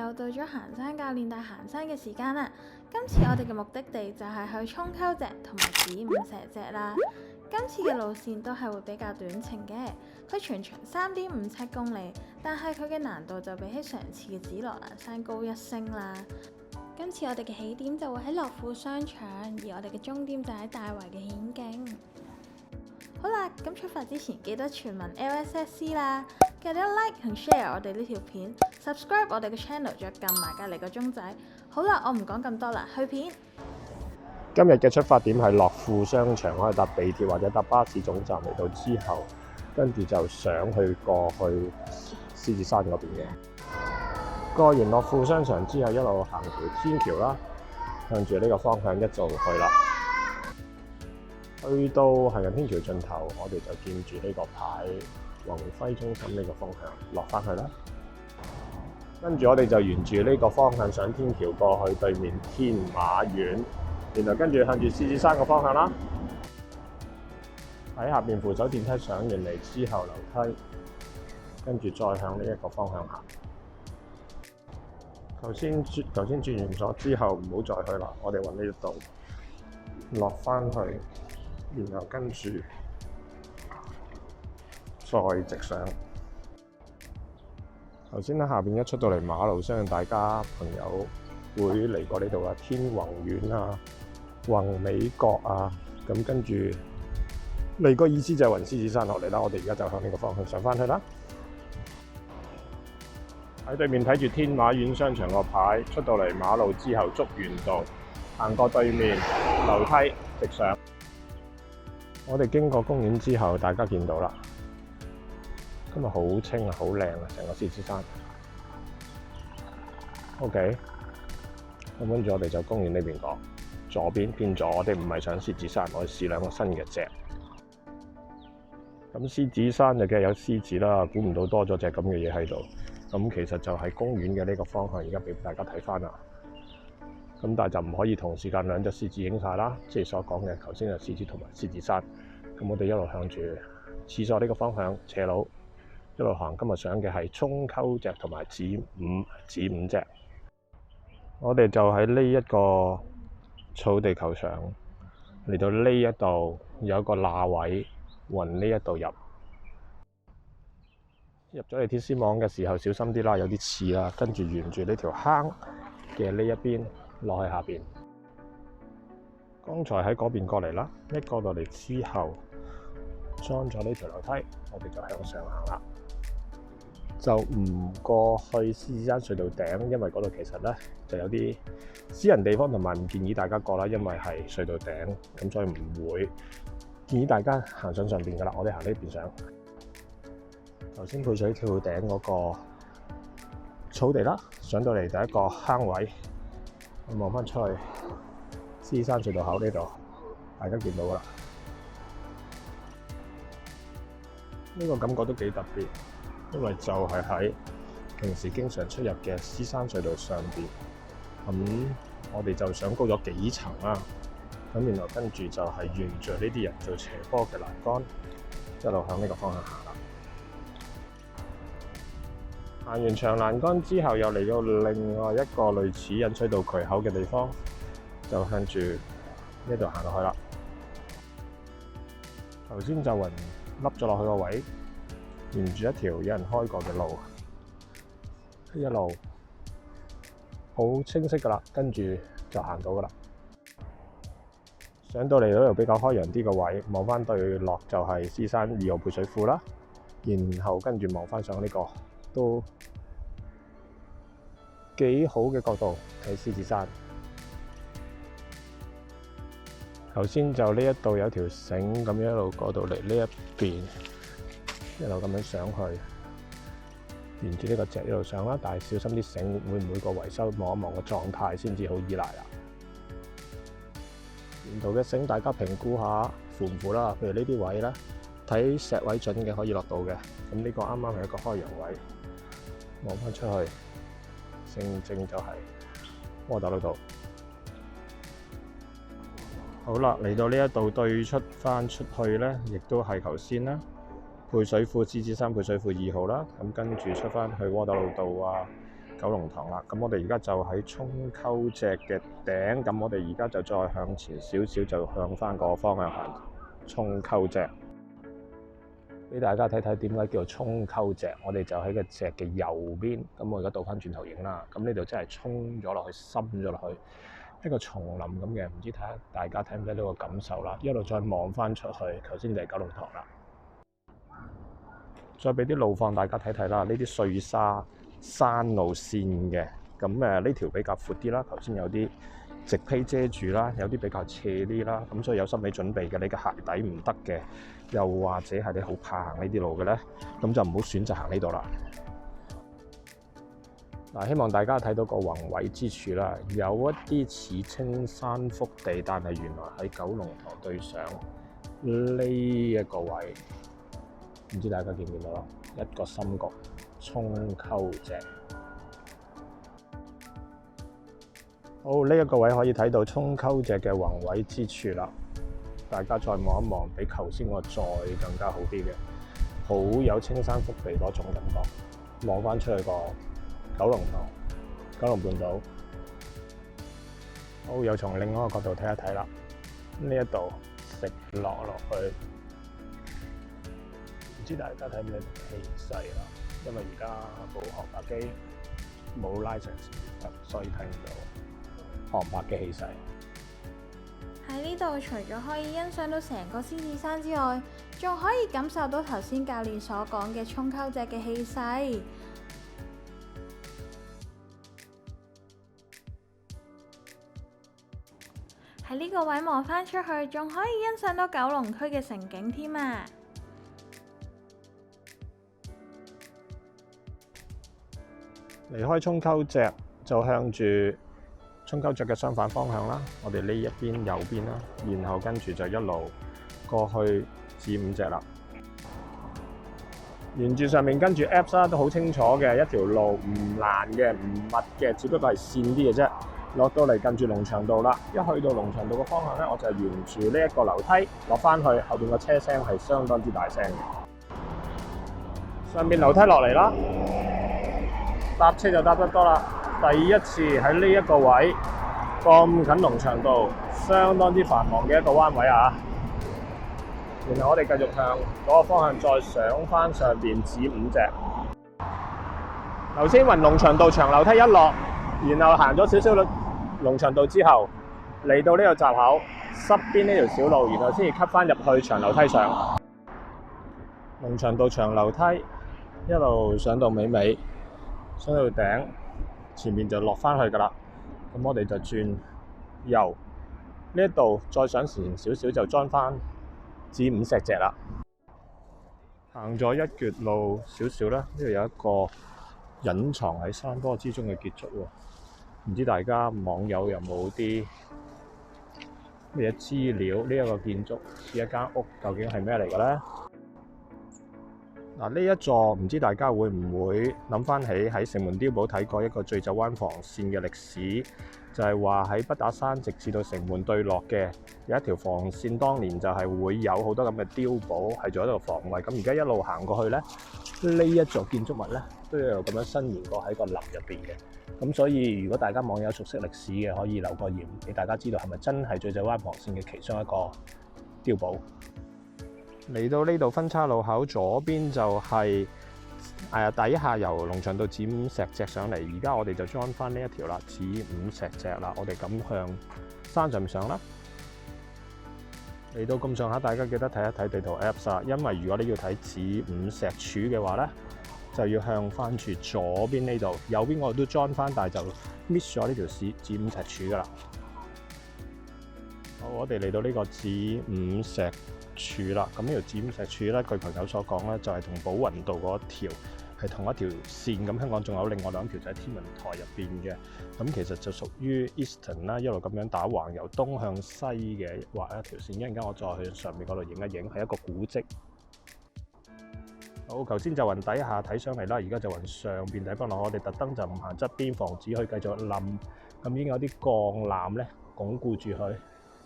又到咗行山教練帶行山嘅時間啦！今次我哋嘅目的地就係去涌溝脊同埋子午石脊啦。今次嘅路線都係會比較短程嘅，佢全長3.57公里，但係佢嘅難度就比起上次嘅紫羅蘭山高1星啦。今次我哋嘅起點就會喺樂富商場，而我哋嘅終點就喺大圍嘅顯徑。好啦，咁出發之前記得全民 LSSC 啦，記得 like 同 share 我哋呢條片 ，subscribe 我哋嘅 channel， 再撳埋隔離個鐘仔。好啦，我唔講咁多啦，去片。今日嘅出發點係樂富商場，可以搭地鐵或者搭巴士總站嚟到之後，跟住就上去過去獅子山嗰邊嘅。過完樂富商場之後，一路行條天橋啦，向住呢個方向一路去啦。去到行人天橋盡頭，我哋就見住呢個牌，宏輝中心呢個方向落返去啦。跟住我哋就沿住呢個方向上天橋過去對面天馬苑，然後跟住向住獅子山個方向啦。喺下邊扶手電梯上完嚟之後樓梯，跟住再向呢一個方向行。頭先轉完咗之後，唔好再去啦，我哋揾呢度落返去。然後跟住再直上。頭先喺下邊一出到嚟馬路，相信大家朋友會嚟過呢度啊，天宏苑啊、宏美閣啊，咁跟住嚟個意思就係雲獅子山落嚟啦。我哋而家就向呢個方向上返去啦。喺對面睇住天馬苑商場個牌，出到嚟馬路之後，竹園道行過對面樓梯直上。我哋經過公園之後，大家見到啦，今日好清啊，好靚啊，成個獅子山。OK， 咁跟住我哋就公園呢邊講，左邊偏左，我哋唔係上獅子山，我哋試兩個新嘅脊。咁獅子山就梗係有獅子啦，估唔到多咗隻咁嘅嘢喺度。咁其實就係公園嘅呢個方向，而家俾大家睇翻啦。咁但係就唔可以同時間兩隻獅子影晒啦，即係所講嘅頭先係獅子同埋獅子山。咁我哋一路向住廁所呢個方向斜路一路行。今日上嘅係涌溝脊同埋子午脊。我哋就喺呢一個草地球場嚟到呢一度有一個罅位，運呢一度入咗嚟鐵絲網嘅時候小心啲啦，有啲刺啦。跟住沿住呢條坑嘅呢一邊落去下邊。剛才喺嗰邊過嚟啦，一過到嚟之後裝咗呢條樓梯，我哋就向上行啦。就唔過去獅子山隧道頂，因為嗰度其實咧就有啲私人地方，同埋唔建議大家過啦，因為係隧道頂，咁所以唔會建議大家行上邊噶啦。我哋行呢邊上。頭先配水跳頂嗰個草地啦，上到嚟第一個坑位，我望翻出去獅子山隧道口呢度，大家見到噶啦。呢個感覺都幾特別，因為就係喺平時經常出入嘅獅子山隧道上邊。咁我哋就上高咗幾層啦。咁然後跟住就係沿著呢啲人做斜坡嘅欄杆，一路向呢個方向行啦。行完長欄杆之後，又嚟到另外一個類似引水道渠口嘅地方，就向住呢度行落去啦。頭先就暈凹咗落去個位，沿住一條有人開過嘅路，一路好清晰噶啦，跟住就行到噶啦。上到嚟嗰度比較開揚啲個位，望翻對落就係獅山2號配水庫啦，然後跟住望翻上呢個都幾好嘅角度睇獅子山。頭先就呢一度有條繩咁樣一路過到嚟呢一邊，一路咁樣上去，沿住呢個脊一路上啦。但係小心啲繩會唔會個維修，望一望個狀態先至好依賴啦。沿途嘅繩大家評估下符唔符啦。譬如呢啲位咧，睇石位準嘅可以落到嘅。咁呢個啱啱係一個開陽位，望翻出去，正就係窩打老道。好啦，嚟到呢一度對出翻出去咧，亦都係頭先啦，配水庫獅子山配水庫2號啦。咁跟住出翻去窩打老道啊、九龍塘啦。咁我哋而家就喺涌溝脊嘅頂，咁我哋而家就再向前少少，就向翻個方向行涌溝脊。俾大家睇睇點解叫做涌溝脊，我哋就喺個脊嘅右邊。咁我而家倒翻轉頭影啦。咁呢度真係衝咗落去，深咗落去，一個叢林咁嘅。唔知睇下大家睇唔睇到個感受啦？一路再望翻出去，頭先就係九龍塘啦。再俾啲路況大家睇睇啦。呢啲碎沙山路線嘅，咁呢條比較闊啲啦。頭先有啲植被遮住啦，有啲比較斜啲啦。咁所以有心理準備嘅，你嘅鞋底唔得嘅，又或者係你好怕行呢啲路嘅咧，咁就唔好選擇行呢度啦。嗱，希望大家睇到個宏偉之處啦，有一啲似青山福地，但係原來喺九龍塘對上呢一個位，唔知大家見唔見到啦？一個深角涌溝脊。好，呢一個位可以睇到涌溝脊嘅宏偉之處啦。大家再望一望，比頭先個再更加好啲嘅，好有青山福地嗰種感覺。望翻出去個九龍塘、九龍半島，好，又從另外一個角度睇一睇啦。呢一度食落去，唔知大家睇唔睇氣勢啦？因為而家部航拍機冇 license，所以睇唔到航拍嘅氣勢。喺呢度除咗可以欣賞到成個獅子山之外，仲可以感受到頭先教練所講嘅涌溝脊嘅氣勢。喺呢個位望返出去，仲可以欣賞到九龍區嘅城景添啊！離開涌溝脊就向住涌溝脊嘅相反方向啦，我哋呢一邊右邊啦，然後跟住就一路過去子午脊啦。沿住上面跟住 Apps 啦，都好清楚嘅一條路，唔難嘅，唔密嘅，只不過係跣啲嘅啫。落到嚟近住龍翔道啦，一去到龍翔道嘅方向咧，我就沿住呢一個樓梯落翻去，後邊個車聲係相當之大聲嘅。上面樓梯落嚟啦，搭車就搭得多啦。第一次喺呢一個位咁近龍翔道，相當之繁忙嘅一個彎位啊！然後我哋繼續向嗰個方向再上翻上邊子午脊。頭先雲龍翔道長樓梯一落，然後行咗少少龍翔道之後，嚟到呢個閘口側邊呢條小路，然後先至吸翻入去長樓梯上。龍翔道長樓梯一路上到尾，上到頂，前面就落翻去噶啦。咁我哋就轉右呢一度，再上前少少就裝翻子午石脊啦。行咗一橛路少少啦，呢度有一個隱藏喺山坡之中嘅傑作喎。唔知大家網友有冇啲咩資料？呢一個建築似一間屋，究竟係咩嚟嘅咧？嗱，呢一座唔知大家會唔會諗翻起喺城門碉堡睇過一個醉酒灣防線嘅歷史，就係話喺北打山直至到城門對落嘅有一條防線，當年就係會有好多咁嘅碉堡係做一個防衛。咁而家一路行過去咧，呢一座建築物咧都有咁樣伸延過喺個林入邊嘅。咁所以如果大家網友熟悉歷史嘅，可以留個言俾大家知道係咪真係醉酒灣防線嘅其中一個碉堡。嚟到呢度分叉路口左邊就係底下由龍翔道子午石脊上嚟，而家我哋就裝翻呢一條啦，子午石脊啦，我哋咁向山上面上啦。嚟到咁上下，大家記得睇一睇地圖 Apps 啊，因為如果你要睇子午石柱嘅話咧，就要向翻住左邊呢度，右邊我都裝翻，但係就 miss 咗呢條子午石柱噶啦。好，我哋嚟到呢個子午石柱啦，咁呢條子午石柱咧，據朋友所講咧，就係同寶雲道嗰條係同一條線。咁香港仲有另外兩條就喺天文台入邊嘅，咁其實就屬於 Eastern 啦，一路咁樣打橫由東向西嘅畫一條線。一陣間我再去上面嗰度影一影，係一個古蹟。好，頭先就雲底下睇上嚟啦，而家就雲上邊睇翻落，我哋特登就唔行側邊，防止佢繼續冧。咁已經有啲鋼纜咧鞏固住佢。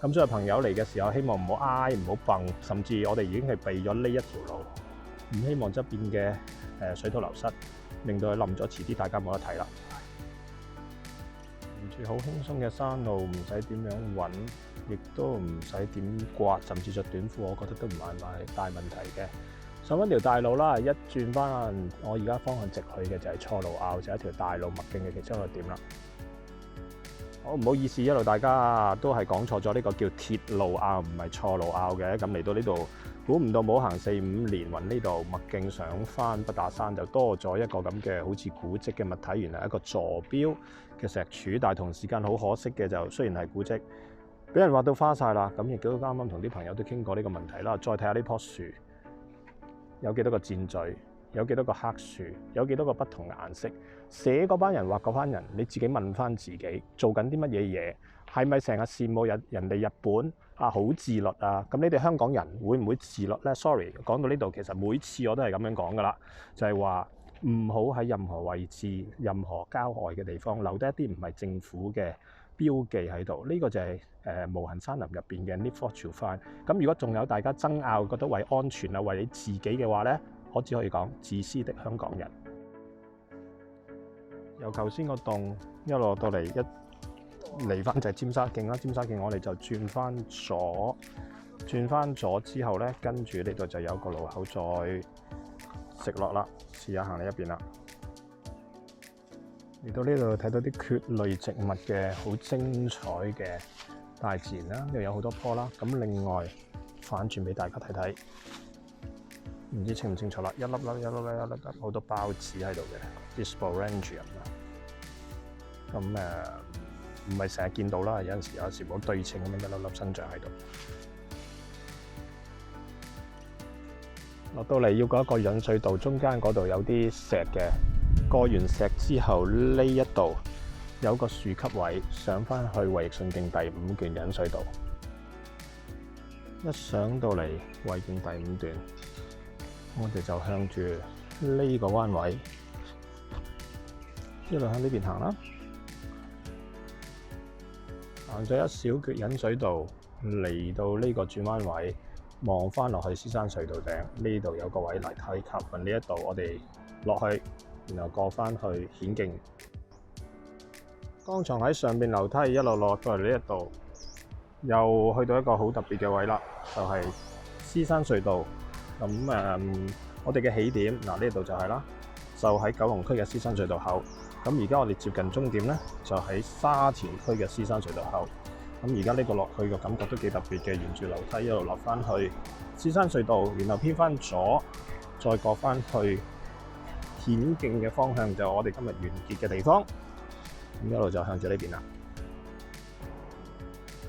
咁所以朋友嚟嘅時候，希望唔好挨，唔好蹦，甚至我哋已經係避咗呢一條路，唔希望側邊嘅水土流失，令到佢冧咗，遲啲大家冇得睇啦。住好輕鬆嘅山路，唔使點樣揾，亦都唔使點刮，甚至着短褲，我覺得都唔係大問題嘅。上翻條大路啦，一轉翻我而家方向直去嘅就係錯路坳，就係一條大路麥徑嘅其中一個點啦。好唔好意思，一路大家都係講錯咗，呢個叫鐵路坳，唔係錯路坳嘅。咁嚟到呢度，估唔到冇行4-5年，運呢度麥徑上翻北打山就多咗一個咁嘅好似古蹟嘅物體，原來係一個坐標嘅石柱，但係同時間好可惜嘅就雖然係古蹟，俾人挖到花晒啦。咁亦都啱啱同啲朋友都傾過呢個問題啦。再睇下呢棵樹有幾多個箭嘴，有幾多個黑樹，有幾多個不同顏色。寫嗰班人畫嗰班人，你自己問翻自己，做緊啲乜嘢嘢？係咪成日羨慕人哋日本啊好自律啊？咁你哋香港人會唔會自律呢？ Sorry， 講到呢度，其實每次我都係咁樣講噶啦，就係話唔好喺任何位置、任何郊外嘅地方留低一啲唔係政府嘅標記喺度。呢個就係無痕山林入邊嘅 Need for to find。咁如果仲有大家爭拗，覺得為安全啊，為你自己嘅話呢，我只可以講自私的香港人。由頭先個洞一路到嚟一嚟翻就係尖沙徑啦，尖沙徑我哋就轉翻左之後咧，跟住呢度就有個路口再直落啦，試下行呢一邊啦。嚟到呢度睇到啲蕨類植物嘅好精彩嘅大自然啦，呢度有好多棵啦。咁另外反轉俾大家睇睇，唔知清唔清楚啦，一粒好多孢子喺度嘅 Sporangium 啦。咁唔係成日見到啦，有時冇對稱咁樣一粒粒生長喺度。落到嚟要過一個引水道，中間嗰度有啲石嘅，過完石之後呢一度有個樹級位，上翻去衛奕信徑第5段引水道。一上到嚟衛徑第5段，我哋就向住呢個彎位一路向呢邊行啦。行咗一小橛引水道，嚟到呢個轉彎位，望翻落去獅山隧道頂，呢度有個位泥梯級，喺呢一度我哋落去，然後過翻去顯徑。剛才喺上邊樓梯一路落到嚟呢一度，又去到一個好特別嘅位啦，就係獅山隧道。咁我哋嘅起點嗱呢度就係啦，就喺九龍區嘅獅山隧道口。咁而家我哋接近終點咧，就喺沙田區嘅獅山隧道口。咁而家呢個落去嘅感覺都幾特別嘅，沿住樓梯一路落翻去獅山隧道，然後偏翻左，再過翻去顯徑嘅方向，就係我哋今日完結嘅地方。咁一路就向住呢邊啦，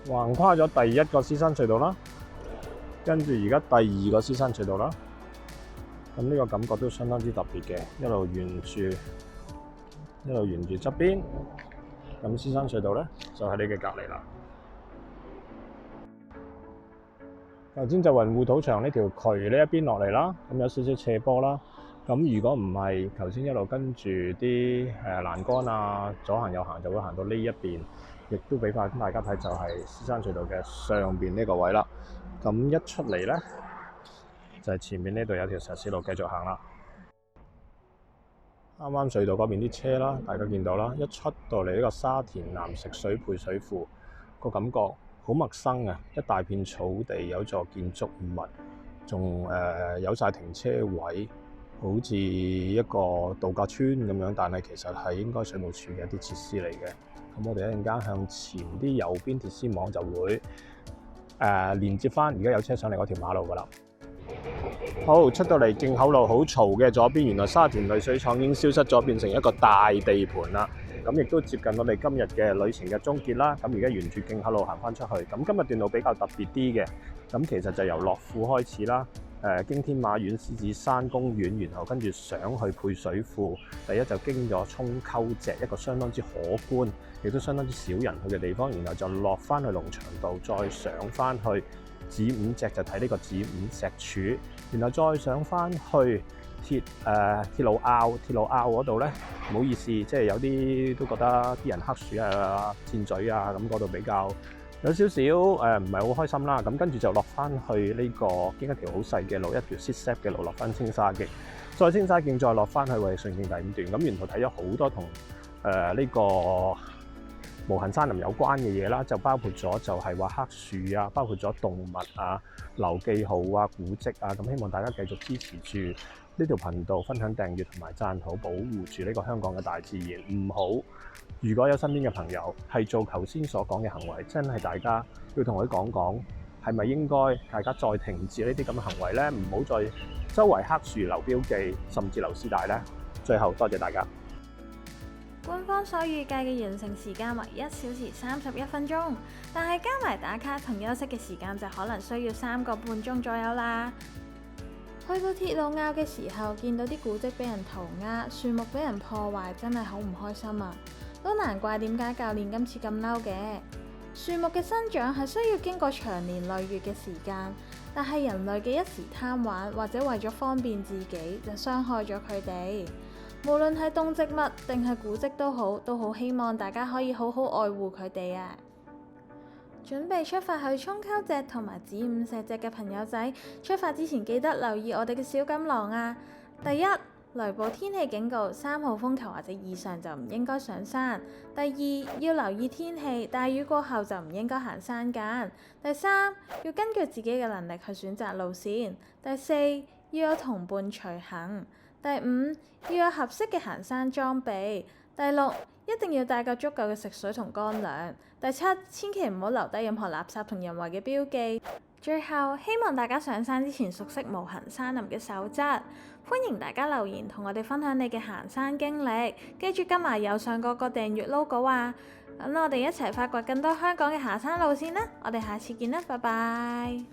橫跨咗第1個獅山隧道啦，跟住而家第2個獅山隧道啦。咁呢個感覺都相當之特別嘅，一路沿住側邊，咁獅山隧道咧就喺你嘅隔離啦。頭先就雲護土牆呢條渠呢一邊落嚟啦，咁有少少斜坡啦。咁如果唔係頭先一路跟住啲欄杆啊，左行右行就會行到呢一邊，亦都俾翻大家睇就係獅山隧道嘅上邊呢個位啦。咁一出嚟咧，就係前面呢度有條石屎路繼續行啦。啱啱隧道嗰邊啲車啦，大家見到啦，一出到嚟呢個沙田南食水配水庫，個感覺好陌生啊！一大片草地，有座建築物，仲有晒停車位，好似一個度假村咁樣，但係其實係應該水務署嘅一啲設施嚟嘅。咁我哋一陣間向前啲右邊鐵絲網就會連接翻而家有車上嚟嗰條馬路噶啦。好，出到嚟徑口路好嘈嘅左邊，原來沙田濾水廠已經消失咗，變成一個大地盤啦。咁亦都接近我哋今日嘅旅程嘅終結啦。咁而家沿住徑口路行翻出去，咁今日段路比較特別啲嘅，咁其實就由樂富開始啦。經天馬苑、獅子山公園，然後跟住上去配水庫。第一就經咗涌溝脊，一個相當之可觀，亦都相當之少人去嘅地方，然後就落翻去龍翔道，再上翻去子午脊就睇呢個子午石柱，然後再上翻去鐵路坳嗰度咧，唔好意思，即係有啲都覺得啲人黑樹啊、箭嘴啊，咁嗰度比較有少少唔係好開心啦。咁跟住就落翻去呢個經一條好細嘅路，一條 zigzag 嘅路落翻青沙徑，再青沙徑再落翻去衛奕信徑第5段。咁沿途睇咗好多同呢個無痕山林有關嘅嘢啦，就包括咗就係話黑樹啊，包括咗動物啊、留記號啊、古蹟啊，咁希望大家繼續支持住呢條頻道，分享、訂閱同埋讚好，保護住呢個香港嘅大自然。唔好，如果有身邊嘅朋友係做頭先所講嘅行為，真係大家要同佢講講，係咪應該大家再停止呢啲咁嘅行為呢？唔好再周圍黑樹留標記，甚至留絲帶呢。最後多謝大家。官方所預計嘅完成時間為1小時31分鐘，但係加埋打卡同休息嘅時間就可能需要3個半鐘左右啦。去到鐵路坳嘅時候，見到啲古蹟俾人塗鴉，樹木俾人破壞，真係好唔開心啊！都難怪點解教練今次咁嬲嘅。樹木嘅生長係需要經過長年累月嘅時間，但係人類嘅一時貪玩或者為咗方便自己，就傷害咗佢哋。無論係動植物定係古蹟都好希望大家可以好好愛護佢哋啊！準備出發去涌溝脊同埋子午石脊嘅朋友仔，出發之前記得留意我哋嘅小錦囊啊！第一，雷暴天氣警告，3號風球或者以上就唔應該上山。第二，要留意天氣，大雨過後就唔應該行山澗。第三，要根據自己嘅能力去選擇路線。第四，要有同伴隨行。第五，要有合適嘅行山裝備。第六，一定要帶夠足夠嘅食水同乾糧。第七，千祈唔好留低任何垃圾同人為嘅標記。最後，希望大家上山之前熟悉無痕山林嘅守則。歡迎大家留言同我哋分享你嘅行山經歷。記住跟埋右上角個訂閱 logo 啊！咁我哋一齊發掘更多香港嘅行山路線啦！我哋下次見啦，拜拜。